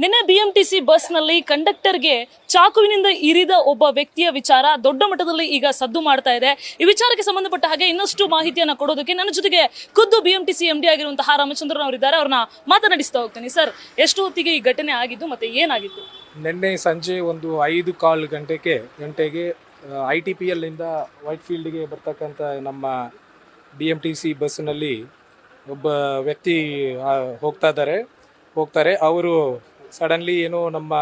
ನಿನ್ನೆ ಬಿಎಂಟಿಸಿ ಬಸ್ನಲ್ಲಿ ಕಂಡಕ್ಟರ್ಗೆ ಚಾಕುವಿನಿಂದ ಇರಿದ ಒಬ್ಬ ವ್ಯಕ್ತಿಯ ವಿಚಾರ ದೊಡ್ಡ ಮಟ್ಟದಲ್ಲಿ ಈಗ ಸದ್ದು ಮಾಡ್ತಾ ಇದೆ. ಈ ವಿಚಾರಕ್ಕೆ ಸಂಬಂಧಪಟ್ಟ ಹಾಗೆ ಇನ್ನಷ್ಟು ಮಾಹಿತಿಯನ್ನ ಕೊಡೋದಕ್ಕೆ ನನ್ನ ಜೊತೆಗೆ ಖುದ್ದು ಬಿಎಂಟಿಸಿ ಎಂಡಿ ಆಗಿರುವಂತಹ ರಾಮಚಂದ್ರನ್ ಅವರಿದ್ದಾರೆ. ಅವ್ರನ್ನ ಮಾತನಾಡಿಸ್ತಾ ಹೋಗ್ತೀನಿ. ಸರ್, ಎಷ್ಟು ಹೊತ್ತಿಗೆ ಈ ಘಟನೆ ಆಗಿದ್ದು ಮತ್ತೆ ಏನಾಗಿತ್ತು? ನಿನ್ನೆ ಸಂಜೆ ಒಂದು 5:15 ಗಂಟೆಗೆ ITPL ಇಂದ ವೈಟ್ ಫೀಲ್ಡ್ಗೆ ಬರ್ತಕ್ಕಂಥ ನಮ್ಮ BMTC ಬಸ್ನಲ್ಲಿ ಒಬ್ಬ ವ್ಯಕ್ತಿ ಹೋಗ್ತಾರೆ. ಅವರು ಸಡನ್ಲಿ ಏನೋ ನಮ್ಮ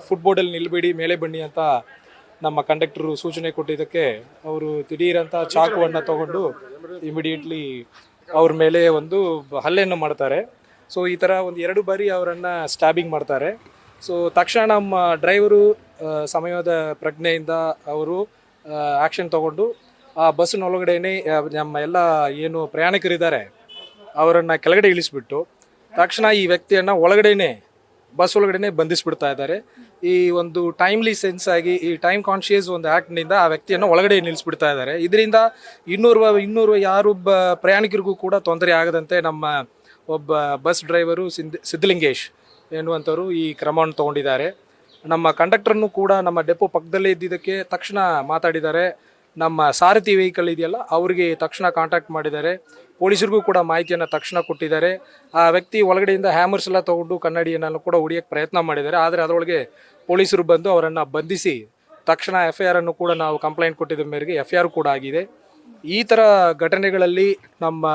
ಫುಟ್ಬೋರ್ಡಲ್ಲಿ ನಿಲ್ಬೇಡಿ ಮೇಲೆ ಬನ್ನಿ ಅಂತ ನಮ್ಮ ಕಂಡಕ್ಟರು ಸೂಚನೆ ಕೊಟ್ಟಿದ್ದಕ್ಕೆ ಅವರು ದಿಢೀರಂತ ಚಾಕುವನ್ನು ತಗೊಂಡು ಇಮಿಡಿಯೇಟ್ಲಿ ಅವ್ರ ಮೇಲೆ ಒಂದು ಹಲ್ಲೆಯನ್ನು ಮಾಡ್ತಾರೆ. ಸೊ ಈ ಥರ ಒಂದು 2 ಬಾರಿ ಅವರನ್ನು ಸ್ಟ್ಯಾಬಿಂಗ್ ಮಾಡ್ತಾರೆ. ಸೊ ತಕ್ಷಣ ನಮ್ಮ ಡ್ರೈವರು ಸಮಯದ ಪ್ರಜ್ಞೆಯಿಂದ ಅವರು ಆ್ಯಕ್ಷನ್ ತಗೊಂಡು ಆ ಬಸ್ಸಿನೊಳಗಡೆನೇ ನಮ್ಮ ಎಲ್ಲ ಏನು ಪ್ರಯಾಣಿಕರಿದ್ದಾರೆ ಅವರನ್ನು ಕೆಳಗಡೆ ಇಳಿಸ್ಬಿಟ್ಟು ತಕ್ಷಣ ಈ ವ್ಯಕ್ತಿಯನ್ನು ಬಸ್ ಒಳಗಡೆನೆ ಬಂಧಿಸ್ಬಿಡ್ತಾ ಇದ್ದಾರೆ. ಈ ಒಂದು ಟೈಮ್ಲಿ ಸೆನ್ಸ್ ಆಗಿ ಈ ಟೈಮ್ ಕಾನ್ಶಿಯಸ್ ಒಂದು ಆ್ಯಕ್ಟ್ನಿಂದ ಆ ವ್ಯಕ್ತಿಯನ್ನು ಒಳಗಡೆ ನಿಲ್ಲಿಸ್ಬಿಡ್ತಾ ಇದ್ದಾರೆ. ಇದರಿಂದ ಇನ್ನೂರು ಯಾರೊಬ್ಬ ಪ್ರಯಾಣಿಕರಿಗೂ ಕೂಡ ತೊಂದರೆ ಆಗದಂತೆ ನಮ್ಮ ಒಬ್ಬ ಬಸ್ ಡ್ರೈವರು ಸಿದ್ಧಲಿಂಗೇಶ್ ಎನ್ನುವಂಥವ್ರು ಈ ಕ್ರಮವನ್ನು ತಗೊಂಡಿದ್ದಾರೆ. ನಮ್ಮ ಕಂಡಕ್ಟರ್ನು ಕೂಡ ನಮ್ಮ ಡೆಪೋ ಪಕ್ಕದಲ್ಲೇ ಇದ್ದಿದ್ದಕ್ಕೆ ತಕ್ಷಣ ಮಾತಾಡಿದ್ದಾರೆ. ನಮ್ಮ ಸಾರಥಿ ವೆಹಿಕಲ್ ಇದೆಯಲ್ಲ ಅವರಿಗೆ ತಕ್ಷಣ ಕಾಂಟ್ಯಾಕ್ಟ್ ಮಾಡಿದ್ದಾರೆ. ಪೊಲೀಸರಿಗೂ ಕೂಡ ಮಾಹಿತಿಯನ್ನು ತಕ್ಷಣ ಕೊಟ್ಟಿದ್ದಾರೆ. ಆ ವ್ಯಕ್ತಿ ಒಳಗಡೆಯಿಂದ ಹ್ಯಾಮರ್ಸ್ ಎಲ್ಲ ತಗೊಂಡು ಕನ್ನಡಿಯನ್ನು ಕೂಡ ಹೊಡಿಯೋಕ್ಕೆ ಪ್ರಯತ್ನ ಮಾಡಿದ್ದಾರೆ. ಆದರೆ ಅದರೊಳಗೆ ಪೊಲೀಸರು ಬಂದು ಅವರನ್ನು ಬಂಧಿಸಿ ತಕ್ಷಣ FIR ಅನ್ನು ಕೂಡ ನಾವು ಕಂಪ್ಲೇಂಟ್ ಕೊಟ್ಟಿದ್ದ ಮೇರೆಗೆ FIR ಕೂಡ ಆಗಿದೆ. ಈ ಥರ ಘಟನೆಗಳಲ್ಲಿ ನಮ್ಮ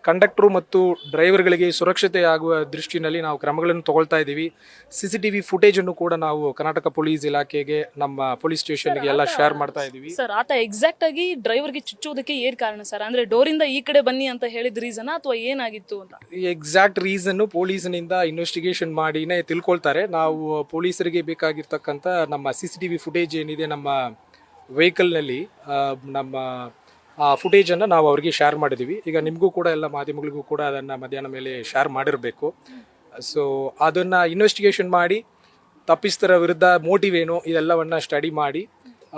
ಕಂಡಕ್ಟರು ಮತ್ತು ಡ್ರೈವರ್ಗಳಿಗೆ ಸುರಕ್ಷತೆ ಆಗುವ ದೃಷ್ಟಿನಲ್ಲಿ ನಾವು ಕ್ರಮಗಳನ್ನು ತಗೊಳ್ತಾ ಇದ್ದೀವಿ. CCTV ಫುಟೇಜನ್ನು ಕೂಡ ನಾವು ಕರ್ನಾಟಕ ಪೊಲೀಸ್ ಇಲಾಖೆಗೆ ನಮ್ಮ ಪೊಲೀಸ್ ಸ್ಟೇಷನ್ಗೆ ಎಲ್ಲ ಶೇರ್ ಮಾಡ್ತಾ ಇದ್ದೀವಿ. ಸರ್, ಆತ ಎಕ್ಸಾಕ್ಟ್ ಆಗಿ ಡ್ರೈವರ್ಗೆ ಚುಚ್ಚೋದಕ್ಕೆ ಏನ್ ಕಾರಣ ಸರ್? ಅಂದ್ರೆ ಡೋರಿಂದ ಈ ಕಡೆ ಬನ್ನಿ ಅಂತ ಹೇಳಿದ ರೀಸನ್ ಅಥವಾ ಏನಾಗಿತ್ತು ಅಂತ? ಈ ಎಕ್ಸಾಕ್ಟ್ ರೀಸನ್ ಪೊಲೀಸನಿಂದ ಇನ್ವೆಸ್ಟಿಗೇಷನ್ ಮಾಡಿನೇ ತಿಳ್ಕೊಳ್ತಾರೆ. ನಾವು ಪೊಲೀಸರಿಗೆ ಬೇಕಾಗಿರ್ತಕ್ಕಂಥ ನಮ್ಮ CCTV ಫುಟೇಜ್ ಏನಿದೆ ನಮ್ಮ ವೆಹಿಕಲ್ನಲ್ಲಿ ನಮ್ಮ ಆ ಫುಟೇಜನ್ನು ನಾವು ಅವರಿಗೆ ಶೇರ್ ಮಾಡಿದ್ದೀವಿ. ಈಗ ನಿಮಗೂ ಕೂಡ ಎಲ್ಲ ಮಾಧ್ಯಮಗಳಿಗೂ ಕೂಡ ಅದನ್ನು ಮಧ್ಯಾಹ್ನ ಮೇಲೆ ಶೇರ್ ಮಾಡಿರಬೇಕು. ಸೊ ಅದನ್ನು ಇನ್ವೆಸ್ಟಿಗೇಷನ್ ಮಾಡಿ ತಪ್ಪಿಸ್ತರ ವಿರುದ್ಧ ಮೋಟಿವ್ ಏನು ಇದೆಲ್ಲವನ್ನು ಸ್ಟಡಿ ಮಾಡಿ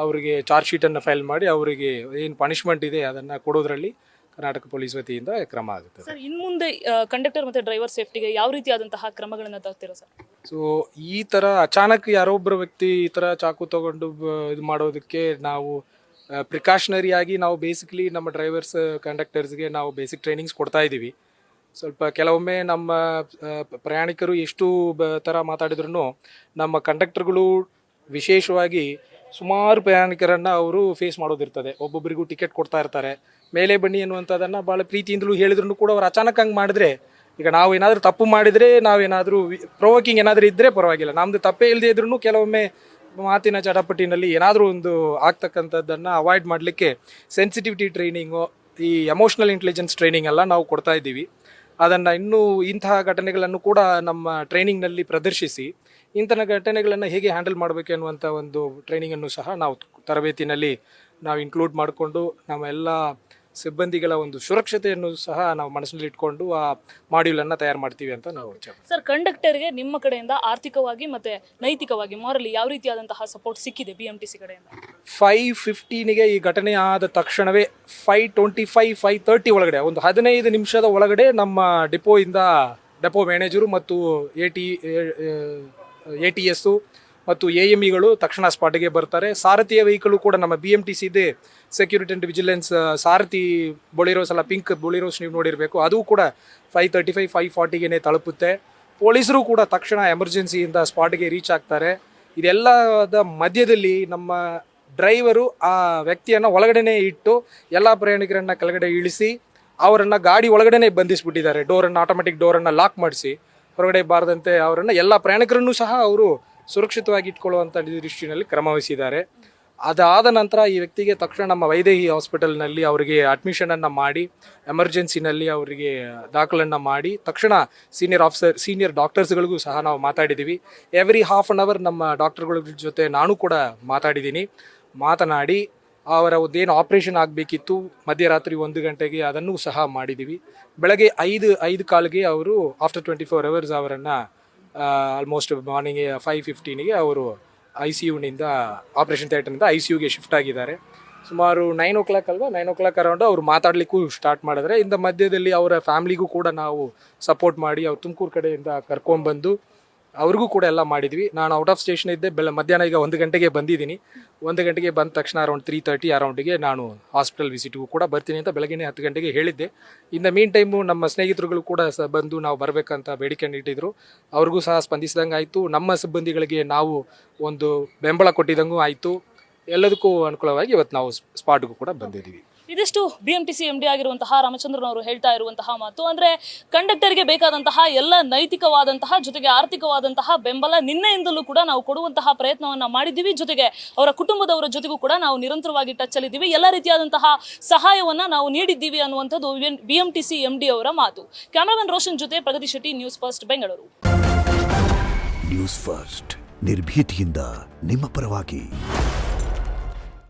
ಅವರಿಗೆ ಚಾರ್ಜ್ ಶೀಟನ್ನು ಫೈಲ್ ಮಾಡಿ ಅವರಿಗೆ ಏನು ಪನಿಷ್ಮೆಂಟ್ ಇದೆ ಅದನ್ನು ಕೊಡೋದ್ರಲ್ಲಿ ಕರ್ನಾಟಕ ಪೊಲೀಸ್ ವತಿಯಿಂದ ಕ್ರಮ ಆಗುತ್ತೆ. ಸರ್, ಇನ್ನು ಮುಂದೆ ಕಂಡಕ್ಟರ್ ಮತ್ತು ಡ್ರೈವರ್ ಸೇಫ್ಟಿಗೆ ಯಾವ ರೀತಿಯಾದಂತಹ ಕ್ರಮಗಳನ್ನು ತರ್ತೀರಾ ಸರ್? ಸೊ ಈ ಥರ ಅಚಾನಕ್ ಯಾರೊಬ್ಬರ ವ್ಯಕ್ತಿ ಈ ಥರ ಚಾಕು ತಗೊಂಡು ಇದು ಮಾಡೋದಕ್ಕೆ ನಾವು ಪ್ರಿಕಾಷನರಿ ಆಗಿ ನಾವು ಬೇಸಿಕಲಿ ನಮ್ಮ ಡ್ರೈವರ್ಸ್ ಕಂಡಕ್ಟರ್ಸ್ಗೆ ನಾವು ಬೇಸಿಕ್ ಟ್ರೈನಿಂಗ್ಸ್ ಕೊಡ್ತಾ ಇದ್ದೀವಿ. ಸ್ವಲ್ಪ ಕೆಲವೊಮ್ಮೆ ನಮ್ಮ ಪ್ರಯಾಣಿಕರು ಎಷ್ಟು ಥರ ಮಾತಾಡಿದ್ರು ನಮ್ಮ ಕಂಡಕ್ಟರ್ಗಳು ವಿಶೇಷವಾಗಿ ಸುಮಾರು ಪ್ರಯಾಣಿಕರನ್ನು ಅವರು ಫೇಸ್ ಮಾಡೋದಿರ್ತದೆ. ಒಬ್ಬೊಬ್ಬರಿಗೂ ಟಿಕೆಟ್ ಕೊಡ್ತಾ ಇರ್ತಾರೆ, ಮೇಲೆ ಬನ್ನಿ ಅನ್ನುವಂಥದ್ದನ್ನು ಭಾಳ ಪ್ರೀತಿಯಿಂದಲೂ ಹೇಳಿದ್ರು ಕೂಡ ಅವ್ರು ಅಚಾನಕ್ ಹಂಗೆ ಮಾಡಿದ್ರೆ, ಈಗ ನಾವು ಏನಾದರೂ ತಪ್ಪು ಮಾಡಿದರೆ ನಾವೇನಾದರೂ ಪ್ರೊವೋಕಿಂಗ್ ಏನಾದರೂ ಇದ್ದರೆ ಪರವಾಗಿಲ್ಲ, ನಮ್ಮದು ತಪ್ಪೇ ಇಲ್ಲದೆ ಇದ್ರೂ ಕೆಲವೊಮ್ಮೆ ಮಾತಿನ ಚಟಪಟಿನಲ್ಲಿ ಏನಾದರೂ ಒಂದು ಆಗ್ತಕ್ಕಂಥದ್ದನ್ನು ಅವಾಯ್ಡ್ ಮಾಡಲಿಕ್ಕೆ ಸೆನ್ಸಿಟಿವಿಟಿ ಟ್ರೈನಿಂಗು, ಈ ಎಮೋಷ್ನಲ್ ಇಂಟೆಲಿಜೆನ್ಸ್ ಟ್ರೈನಿಂಗ್ ಎಲ್ಲ ನಾವು ಕೊಡ್ತಾ ಇದ್ದೀವಿ. ಅದನ್ನು ಇನ್ನೂ ಇಂತಹ ಘಟನೆಗಳನ್ನು ಕೂಡ ನಮ್ಮ ಟ್ರೈನಿಂಗ್ನಲ್ಲಿ ಪ್ರದರ್ಶಿಸಿ ಇಂಥ ಘಟನೆಗಳನ್ನು ಹೇಗೆ ಹ್ಯಾಂಡಲ್ ಮಾಡಬೇಕು ಅನ್ನುವಂಥ ಒಂದು ಟ್ರೈನಿಂಗನ್ನು ಸಹ ನಾವು ತರಬೇತಿನಲ್ಲಿ ನಾವು ಇನ್ಕ್ಲೂಡ್ ಮಾಡಿಕೊಂಡು ನಮ್ಮ ಎಲ್ಲ ಸಿಬ್ಬಂದಿಗಳ ಒಂದು ಸುರಕ್ಷತೆಯನ್ನು ಸಹ ನಾವು ಮನಸ್ಸಿನಲ್ಲಿ ಇಟ್ಕೊಂಡು ಆ ಮಾಡ್ಯೂಲನ್ನು ತಯಾರು ಮಾಡ್ತೀವಿ ಅಂತ ನಾವು. ಸರ್, ಕಂಡಕ್ಟರ್ಗೆ ನಿಮ್ಮ ಕಡೆಯಿಂದ ಆರ್ಥಿಕವಾಗಿ ಮತ್ತೆ ನೈತಿಕವಾಗಿ ಮಾರಲಿ ಯಾವ ರೀತಿಯಾದಂತಹ ಸಪೋರ್ಟ್ ಸಿಕ್ಕಿದೆ BMTC ಕಡೆಯಿಂದ? 5:15ಗೆ ಈ ಘಟನೆ ಆದ ತಕ್ಷಣವೇ 5:25 5:30 ಒಳಗಡೆ ಒಂದು 15 ನಿಮಿಷದ ಒಳಗಡೆ ನಮ್ಮ ಡೆಪೋ ಮ್ಯಾನೇಜರು ಮತ್ತು ATS ಮತ್ತು AMEಗಳು ತಕ್ಷಣ ಸ್ಪಾಟಿಗೆ ಬರ್ತಾರೆ. ಸಾರಥಿಯ ವೆಹಿಕಲ್ ಕೂಡ ನಮ್ಮ BMTC ಇದೆ, ಸೆಕ್ಯೂರಿಟಿ ಆ್ಯಂಡ್ ವಿಜಿಲೆನ್ಸ್ ಸಾರಥಿ ಬೊಲಿರೋಸ್ ಎಲ್ಲ ಪಿಂಕ್ ಬೊಲಿರೋಸ್ ನೀವು ನೋಡಿರಬೇಕು, ಅದು ಕೂಡ 5:35 5:40ಗೆ ತಲುಪುತ್ತೆ. ಪೊಲೀಸರು ಕೂಡ ತಕ್ಷಣ ಎಮರ್ಜೆನ್ಸಿಯಿಂದ ಸ್ಪಾಟ್ಗೆ ರೀಚ್ ಆಗ್ತಾರೆ. ಇದೆಲ್ಲದ ಮಧ್ಯದಲ್ಲಿ ನಮ್ಮ ಡ್ರೈವರು ಆ ವ್ಯಕ್ತಿಯನ್ನು ಒಳಗಡೆನೇ ಇಟ್ಟು ಎಲ್ಲ ಪ್ರಯಾಣಿಕರನ್ನು ಕೆಳಗಡೆ ಇಳಿಸಿ ಅವರನ್ನು ಗಾಡಿ ಒಳಗಡೆನೇ ಬಂಧಿಸಿಬಿಟ್ಟಿದ್ದಾರೆ. ಆಟೋಮೆಟಿಕ್ ಡೋರನ್ನು ಲಾಕ್ ಮಾಡಿಸಿ ಹೊರಗಡೆ ಬಾರದಂತೆ ಅವರನ್ನು ಎಲ್ಲ ಪ್ರಯಾಣಿಕರನ್ನು ಸಹ ಅವರು ಸುರಕ್ಷಿತವಾಗಿ ಇಟ್ಕೊಳ್ಳುವಂಥ ದೃಷ್ಟಿನಲ್ಲಿ ಕ್ರಮವಹಿಸಿದ್ದಾರೆ. ಅದಾದ ನಂತರ ಈ ವ್ಯಕ್ತಿಗೆ ತಕ್ಷಣ ನಮ್ಮ ವೈದೇಹಿ ಹಾಸ್ಪಿಟಲ್ನಲ್ಲಿ ಅವರಿಗೆ ಅಡ್ಮಿಷನನ್ನು ಮಾಡಿ ಎಮರ್ಜೆನ್ಸಿನಲ್ಲಿ ಅವರಿಗೆ ದಾಖಲನ್ನು ಮಾಡಿ ತಕ್ಷಣ ಸೀನಿಯರ್ ಡಾಕ್ಟರ್ಸ್ಗಳಿಗೂ ಸಹ ನಾವು ಮಾತಾಡಿದ್ದೀವಿ. ಎವ್ರಿ ಹಾಫ್ ಆನ್ ಅವರ್ ನಮ್ಮ ಡಾಕ್ಟರ್ಗಳ ಜೊತೆ ನಾನು ಕೂಡ ಮಾತನಾಡಿ ಅವರ ಒಂದೇನು ಆಪ್ರೇಷನ್ ಆಗಬೇಕಿತ್ತು ಮಧ್ಯರಾತ್ರಿ 1 ಗಂಟೆಗೆ ಅದನ್ನು ಸಹ ಮಾಡಿದ್ದೀವಿ. ಬೆಳಗ್ಗೆ 5:15ಗೆ ಅವರು ಆಫ್ಟರ್ 24 hours ಅವರನ್ನು ಆಲ್ಮೋಸ್ಟ್ ಮಾರ್ನಿಂಗ್ 5:15ಗೆ ಅವರು ICUನಿಂದ ಆಪರೇಷನ್ ಥಿಯೇಟರ್ನಿಂದ ICUಗೆ ಶಿಫ್ಟ್ ಆಗಿದ್ದಾರೆ. ಸುಮಾರು 9 o'clock ಅಲ್ವಾ 9 o'clock ಅರೌಂಡ್ ಅವರು ಮಾತಾಡಲಿಕ್ಕೂ ಸ್ಟಾರ್ಟ್ ಮಾಡಿದ್ರೆ ಇಂದ ಮಧ್ಯದಲ್ಲಿ ಅವರ ಫ್ಯಾಮಿಲಿಗೂ ಕೂಡ ನಾವು ಸಪೋರ್ಟ್ ಮಾಡಿ ಅವ್ರು ತುಮಕೂರು ಕಡೆಯಿಂದ ಕರ್ಕೊಂಡ್ಬಂದು ಅವ್ರಿಗೂ ಕೂಡ ಎಲ್ಲ ಮಾಡಿದ್ವಿ. ನಾನು ಔಟ್ ಆಫ್ ಸ್ಟೇಷನ್ ಇದ್ದೆ, ಮಧ್ಯಾಹ್ನ ಈಗ 1 ಗಂಟೆಗೆ ಬಂದಿದ್ದೀನಿ. 1 ಗಂಟೆಗೆ ಬಂದ ತಕ್ಷಣ ಅರೌಂಡ್ 3:30 ಅರೌಂಡಿಗೆ ನಾನು ಹಾಸ್ಪಿಟಲ್ ವಿಸಿಟ್ಗೂ ಕೂಡ ಬರ್ತೀನಿ ಅಂತ ಬೆಳಗ್ಗೆ 10 ಗಂಟೆಗೆ ಹೇಳಿದ್ದೆ. ಇನ್ ದ ಮೀನ್ ಟೈಮು ನಮ್ಮ ಸ್ನೇಹಿತರುಗಳು ಕೂಡ ಬಂದು ನಾವು ಬರಬೇಕಂತ ಬೇಡಿಕೆಯನ್ನು ಇಟ್ಟಿದ್ರು. ಅವ್ರಿಗೂ ಸಹ ಸ್ಪಂದಿಸಿದಂಗೆ ಆಯಿತು. ನಮ್ಮ ಸಿಬ್ಬಂದಿಗಳಿಗೆ ನಾವು ಒಂದು ಬೆಂಬಲ ಕೊಟ್ಟಿದ್ದಂಗೂ ಆಯಿತು. ಎಲ್ಲದಕ್ಕೂ ಅನುಕೂಲವಾಗಿ ಇವತ್ತು ನಾವು ಸ್ಪಾಟ್ಗೂ ಕೂಡ ಬಂದಿದ್ದೀವಿ. ಇದಿಷ್ಟು BMTC MD ಆಗಿರುವಂತಹ ರಾಮಚಂದ್ರನ್ ಅವರು ಹೇಳ್ತಾ ಇರುವಂತಹ ಮಾತು. ಅಂದ್ರೆ ಕಂಡಕ್ಟರ್ಗೆ ಬೇಕಾದಂತಹ ಎಲ್ಲ ನೈತಿಕವಾದಂತಹ ಜೊತೆಗೆ ಆರ್ಥಿಕವಾದಂತಹ ಬೆಂಬಲ ನಿನ್ನೆಯಿಂದಲೂ ಕೂಡ ನಾವು ಕೊಡುವಂತಹ ಪ್ರಯತ್ನವನ್ನ ಮಾಡಿದ್ದೀವಿ. ಜೊತೆಗೆ ಅವರ ಕುಟುಂಬದವರ ಜೊತೆಗೂ ಕೂಡ ನಾವು ನಿರಂತರವಾಗಿ ಟಚ್ ಅಲ್ಲಿದ್ದೀವಿ. ಎಲ್ಲ ರೀತಿಯಾದಂತಹ ಸಹಾಯವನ್ನ ನಾವು ನೀಡಿದ್ದೀವಿ ಅನ್ನುವಂಥದ್ದು BMTC MD ಅವರ ಮಾತು. ಕ್ಯಾಮರಾಮನ್ ರೋಷನ್ ಜೊತೆ Pragati Shetty, news first, Bengaluru. News first ನಿರ್ಭೀತಿಯಿಂದ ನಿಮ್ಮ ಪರವಾಗಿ.